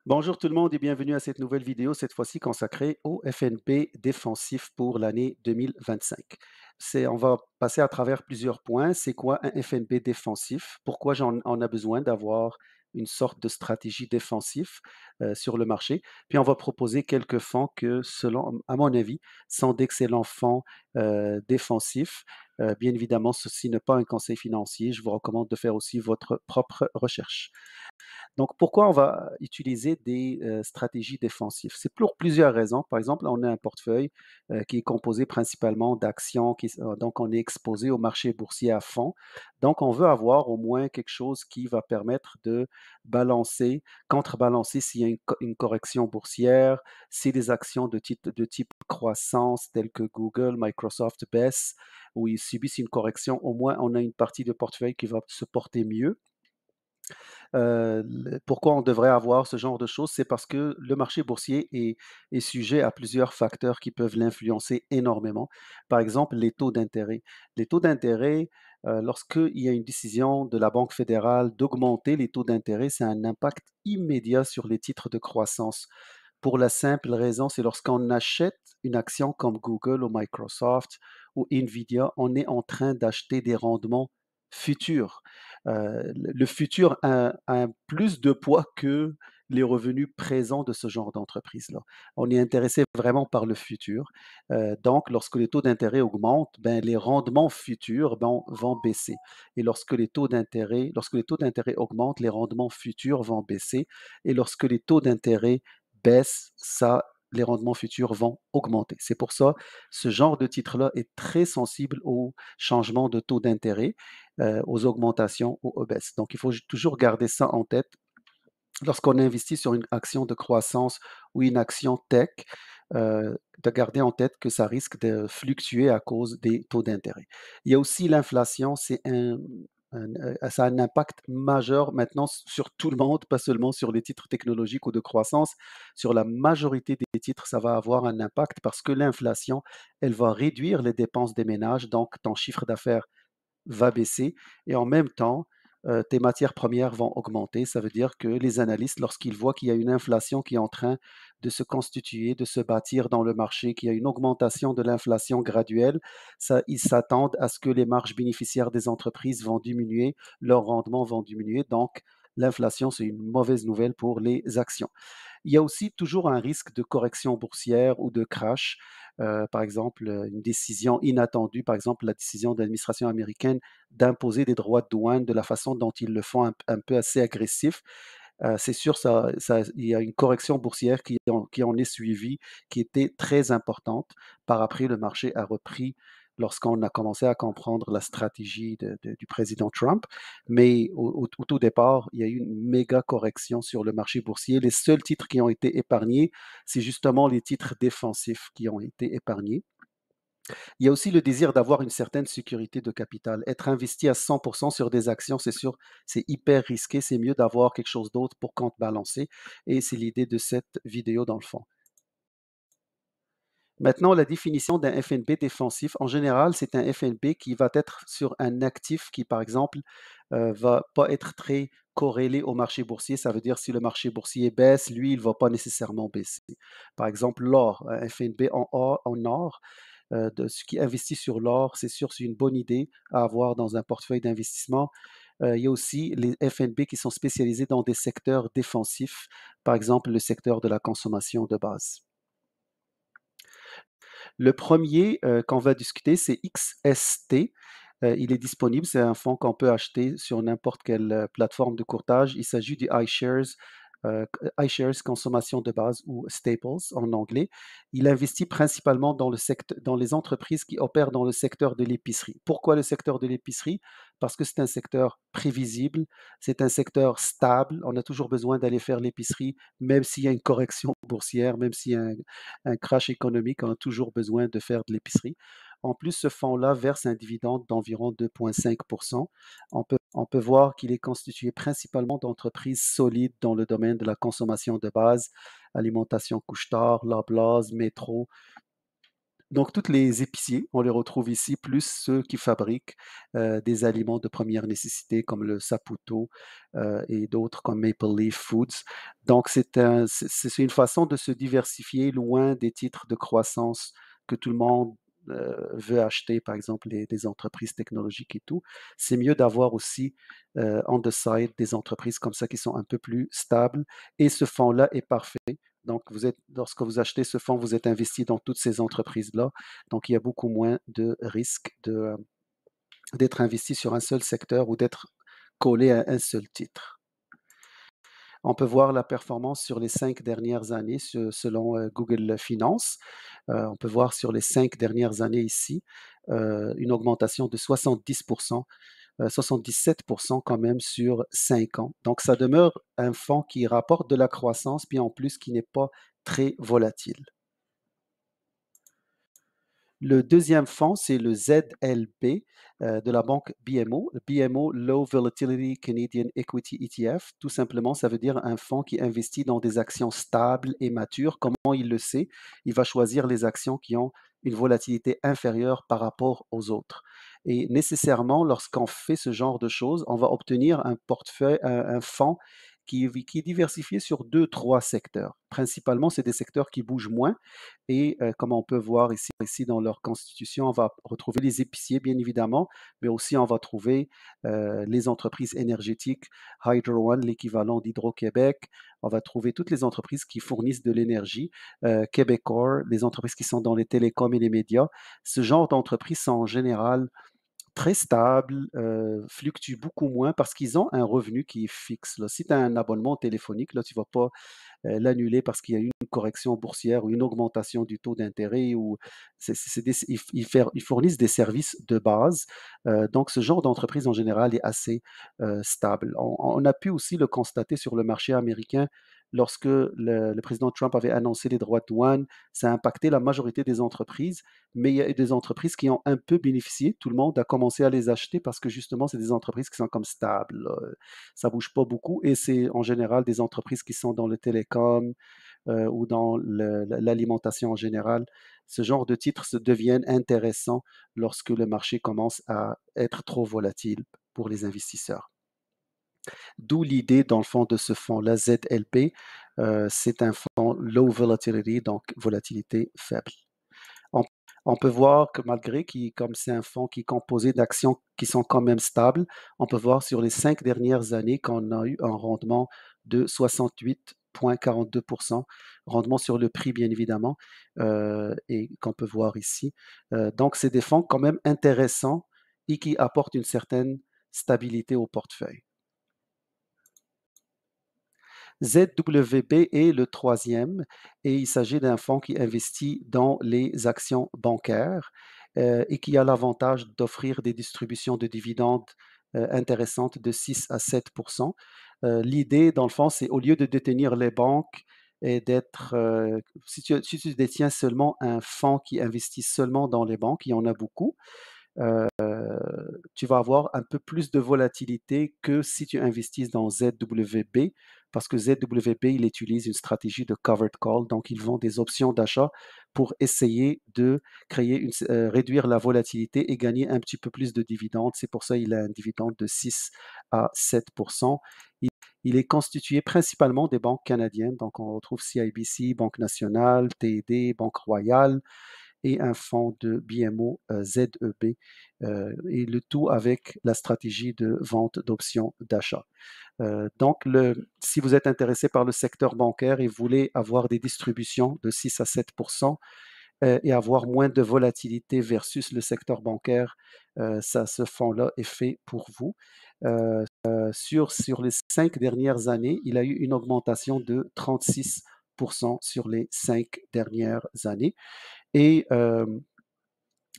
Bonjour tout le monde et bienvenue à cette nouvelle vidéo, cette fois-ci consacrée au FNP défensif pour l'année 2025. On va passer à travers plusieurs points. C'est quoi un FNP défensif? Pourquoi on a besoin d'avoir une sorte de stratégie défensive sur le marché? Puis on va proposer quelques fonds que, selon, à mon avis, sont d'excellents fonds défensifs. Bien évidemment, ceci n'est pas un conseil financier. Je vous recommande de faire aussi votre propre recherche. Donc, pourquoi on va utiliser des stratégies défensives? C'est pour plusieurs raisons. Par exemple, on a un portefeuille qui est composé principalement d'actions, donc on est exposé au marché boursier à fond. Donc, on veut avoir au moins quelque chose qui va permettre de balancer, contrebalancer s'il y a une correction boursière, si les actions de type croissance telles que Google, Microsoft baissent ou ils subissent une correction, au moins on a une partie de portefeuille qui va se porter mieux. Pourquoi on devrait avoir ce genre de choses? C'est parce que le marché boursier est sujet à plusieurs facteurs qui peuvent l'influencer énormément. Par exemple, les taux d'intérêt. Les taux d'intérêt, lorsqu'il y a une décision de la Banque fédérale d'augmenter les taux d'intérêt, ça a un impact immédiat sur les titres de croissance. Pour la simple raison, c'est lorsqu'on achète une action comme Google ou Microsoft ou Nvidia, on est en train d'acheter des rendements futurs. Le futur a plus de poids que les revenus présents de ce genre d'entreprise-là. On est intéressé vraiment par le futur. Donc, lorsque les taux d'intérêt augmentent, ben, les rendements futurs vont baisser. Et lorsque les taux d'intérêt augmentent, les rendements futurs vont baisser. Et lorsque les taux d'intérêt baissent, les rendements futurs vont augmenter. C'est pour ça, ce genre de titre-là est très sensible aux changements de taux d'intérêt, aux augmentations ou aux baisses. Donc, il faut toujours garder ça en tête lorsqu'on investit sur une action de croissance ou une action tech, de garder en tête que ça risque de fluctuer à cause des taux d'intérêt. Il y a aussi l'inflation, ça a un impact majeur maintenant sur tout le monde, pas seulement sur les titres technologiques ou de croissance. Sur la majorité des titres, ça va avoir un impact parce que l'inflation, elle va réduire les dépenses des ménages, donc ton chiffre d'affaires va baisser et en même temps, tes matières premières vont augmenter. Ça veut dire que les analystes, lorsqu'ils voient qu'il y a une inflation qui est en train de se constituer, de se bâtir dans le marché, qu'il y a une augmentation de l'inflation graduelle, ils s'attendent à ce que les marges bénéficiaires des entreprises vont diminuer, leurs rendements vont diminuer. Donc, l'inflation, c'est une mauvaise nouvelle pour les actions. Il y a aussi toujours un risque de correction boursière ou de crash. Par exemple, une décision inattendue, par exemple la décision de l'administration américaine d'imposer des droits de douane de la façon dont ils le font un peu assez agressif. C'est sûr, il y a une correction boursière qui en est suivie, qui était très importante. Par après, le marché a repris lorsqu'on a commencé à comprendre la stratégie du président Trump. Mais au tout départ, il y a eu une méga correction sur le marché boursier. Les seuls titres qui ont été épargnés, c'est justement les titres défensifs qui ont été épargnés. Il y a aussi le désir d'avoir une certaine sécurité de capital. Être investi à 100% sur des actions, c'est sûr, c'est hyper risqué. C'est mieux d'avoir quelque chose d'autre pour contrebalancer. Et c'est l'idée de cette vidéo dans le fond. Maintenant, la définition d'un FNB défensif, en général, c'est un FNB qui va être sur un actif qui, par exemple, va pas être très corrélé au marché boursier. Ça veut dire si le marché boursier baisse, lui, il va pas nécessairement baisser. Par exemple, l'or, un FNB en or, ce qui investit sur l'or, c'est sûr, c'est une bonne idée à avoir dans un portefeuille d'investissement. Il y a aussi les FNB qui sont spécialisés dans des secteurs défensifs, par exemple le secteur de la consommation de base. Le premier qu'on va discuter, c'est XST. Il est disponible, c'est un fonds qu'on peut acheter sur n'importe quelle plateforme de courtage. Il s'agit du iShares, iShares consommation de base ou Staples en anglais. Il investit principalement dans les entreprises qui opèrent dans le secteur de l'épicerie. Pourquoi le secteur de l'épicerie? Parce que c'est un secteur prévisible, c'est un secteur stable. On a toujours besoin d'aller faire l'épicerie, même s'il y a une correction boursière, même s'il y a un crash économique, on a toujours besoin de faire de l'épicerie. En plus, ce fonds-là verse un dividende d'environ 2,5%. On peut voir qu'il est constitué principalement d'entreprises solides dans le domaine de la consommation de base, alimentation couche-tard, Loblaws, Métro. Donc toutes les épiciers, on les retrouve ici, plus ceux qui fabriquent, des aliments de première nécessité comme le Saputo, et d'autres comme Maple Leaf Foods. Donc c'est une façon de se diversifier loin des titres de croissance que tout le monde, veut acheter, par exemple les entreprises technologiques et tout. C'est mieux d'avoir aussi, on the side des entreprises comme ça qui sont un peu plus stables et ce fonds-là est parfait. Donc lorsque vous achetez ce fonds, vous êtes investi dans toutes ces entreprises-là. Donc il y a beaucoup moins de risques d'être investi sur un seul secteur ou d'être collé à un seul titre. On peut voir la performance sur les 5 dernières années selon, Google Finance. On peut voir sur les 5 dernières années ici, une augmentation de 70, 77% quand même sur 5 ans. Donc ça demeure un fonds qui rapporte de la croissance, puis en plus qui n'est pas très volatile. Le deuxième fonds, c'est le ZLP de la banque BMO, le BMO Low Volatility Canadian Equity ETF. Tout simplement, ça veut dire un fonds qui investit dans des actions stables et matures. Comment il le sait? Il va choisir les actions qui ont une volatilité inférieure par rapport aux autres. Et nécessairement, lorsqu'on fait ce genre de choses, on va obtenir un portefeuille, un fonds qui est diversifié sur deux, trois secteurs. Principalement, c'est des secteurs qui bougent moins et comme on peut voir ici dans leur constitution, on va retrouver les épiciers, bien évidemment, mais aussi on va trouver les entreprises énergétiques, Hydro One, l'équivalent d'Hydro-Québec. On va trouver toutes les entreprises qui fournissent de l'énergie, Québecor, les entreprises qui sont dans les télécoms et les médias. Ce genre d'entreprises sont en général très stables, fluctuent beaucoup moins parce qu'ils ont un revenu qui est fixe, là. Si tu as un abonnement téléphonique, là, tu ne vas pas l'annuler parce qu'il y a eu une correction boursière ou une augmentation du taux d'intérêt ou ils fournissent des services de base. Donc, ce genre d'entreprise en général est assez stable. On a pu aussi le constater sur le marché américain lorsque le président Trump avait annoncé les droits de douane. Ça a impacté la majorité des entreprises, mais il y a des entreprises qui ont un peu bénéficié. Tout le monde a commencé à les acheter parce que justement, c'est des entreprises qui sont comme stables, là. Ça bouge pas beaucoup et c'est en général des entreprises qui sont dans le télécom ou dans l'alimentation en général. Ce genre de titres se deviennent intéressants lorsque le marché commence à être trop volatile pour les investisseurs. D'où l'idée, dans le fond, de ce fonds-là, ZLP. C'est un fonds low volatility, donc volatilité faible. On, on peut voir que malgré comme c'est un fonds qui est composé d'actions qui sont quand même stables, on peut voir sur les 5 dernières années qu'on a eu un rendement de 68,42%, rendement sur le prix bien évidemment, et qu'on peut voir ici. Donc c'est des fonds quand même intéressants et qui apportent une certaine stabilité au portefeuille. ZWB est le troisième et il s'agit d'un fonds qui investit dans les actions bancaires et qui a l'avantage d'offrir des distributions de dividendes intéressantes de 6 à 7. L'idée, dans le fond, c'est au lieu de détenir les banques et d'être, si tu détiens seulement un fonds qui investit seulement dans les banques, il y en a beaucoup, euh, tu vas avoir un peu plus de volatilité que si tu investis dans ZWB, parce que ZWB, il utilise une stratégie de covered call, donc ils vendent des options d'achat pour essayer de réduire la volatilité et gagner un petit peu plus de dividendes. C'est pour ça qu'il a un dividende de 6 à 7. Il, il est constitué principalement des banques canadiennes, donc on retrouve CIBC, Banque nationale, TD, Banque royale, et un fonds de BMO ZEB, et le tout avec la stratégie de vente d'options d'achat. Donc, si vous êtes intéressé par le secteur bancaire et voulez avoir des distributions de 6 à 7 et avoir moins de volatilité versus le secteur bancaire, ce fonds-là est fait pour vous. Sur les 5 dernières années, il a eu une augmentation de 36 sur les 5 dernières années. Et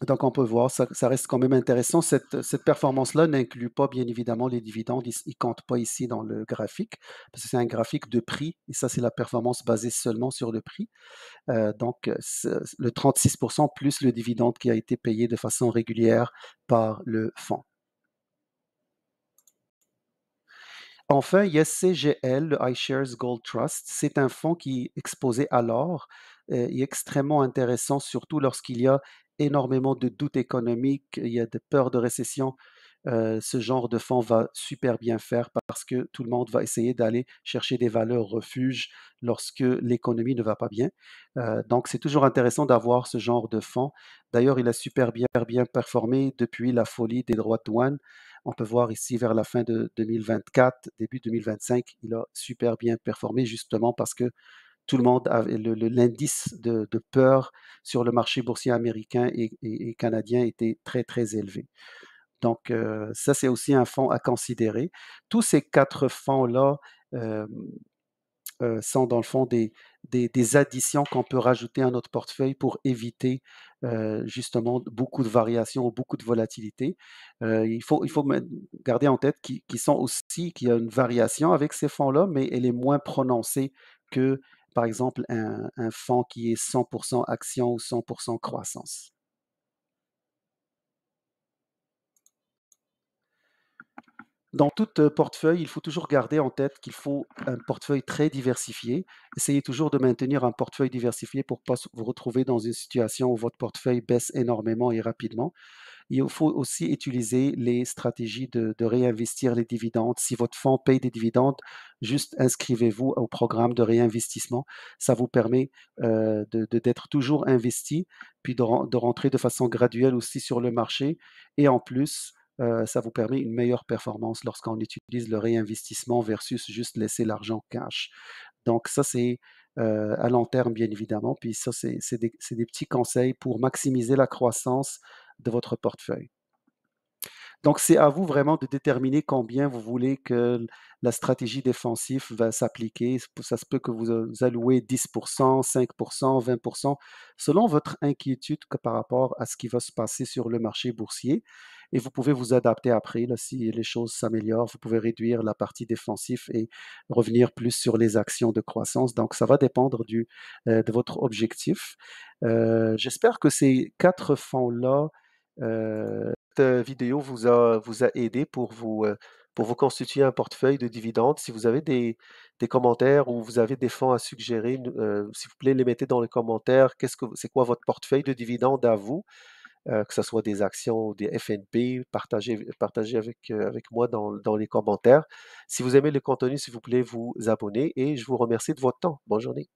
donc, on peut voir, ça reste quand même intéressant. Cette performance-là n'inclut pas, bien évidemment, les dividendes. Ils ne comptent pas ici dans le graphique, parce que c'est un graphique de prix, et ça, c'est la performance basée seulement sur le prix. Donc, le 36 plus le dividende qui a été payé de façon régulière par le fonds. Enfin, il y a CGL, le iShares Gold Trust. C'est un fonds qui est exposé à l'or, et extrêmement intéressant, surtout lorsqu'il y a énormément de doutes économiques, il y a de peurs de récession. Ce genre de fonds va super bien faire parce que tout le monde va essayer d'aller chercher des valeurs refuges lorsque l'économie ne va pas bien. Donc c'est toujours intéressant d'avoir ce genre de fonds. D'ailleurs, il a super bien performé depuis la folie des droits de douane. On peut voir ici vers la fin de 2024, début 2025, il a super bien performé justement parce que tout le monde avait l'indice de peur sur le marché boursier américain et canadien était très élevé. Donc, ça, c'est aussi un fonds à considérer. Tous ces 4 fonds-là, hem, sont dans le fond des additions qu'on peut rajouter à notre portefeuille pour éviter, justement beaucoup de variations ou beaucoup de volatilité. Il faut garder en tête qu'il y a une variation avec ces fonds-là, mais elle est moins prononcée que, par exemple, un fonds qui est 100 actions ou 100 croissance. Dans tout, portefeuille, il faut toujours garder en tête qu'il faut un portefeuille très diversifié. Essayez toujours de maintenir un portefeuille diversifié pour pas vous retrouver dans une situation où votre portefeuille baisse énormément et rapidement. Il faut aussi utiliser les stratégies de réinvestir les dividendes. Si votre fonds paye des dividendes, juste inscrivez-vous au programme de réinvestissement. Ça vous permet, d'être toujours investi, puis de rentrer de façon graduelle aussi sur le marché et en plus, ça vous permet une meilleure performance lorsqu'on utilise le réinvestissement versus juste laisser l'argent cash. Donc ça, c'est, à long terme, bien évidemment, puis ça, c'est des petits conseils pour maximiser la croissance de votre portefeuille. Donc, c'est à vous vraiment de déterminer combien vous voulez que la stratégie défensive va s'appliquer. Ça se peut que vous allouez 10%, 5%, 20%, selon votre inquiétude par rapport à ce qui va se passer sur le marché boursier. Et vous pouvez vous adapter après, là, si les choses s'améliorent. Vous pouvez réduire la partie défensive et revenir plus sur les actions de croissance. Donc, ça va dépendre de votre objectif. J'espère que ces quatre fonds-là, vidéo vous a aidé pour vous constituer un portefeuille de dividendes. Si vous avez des commentaires ou vous avez des fonds à suggérer, s'il vous plaît, les mettez dans les commentaires. C'est quoi votre portefeuille de dividendes à vous? Que ce soit des actions ou des FNP, partagez avec moi dans les commentaires. Si vous aimez le contenu, s'il vous plaît, vous abonner et je vous remercie de votre temps. Bonne journée.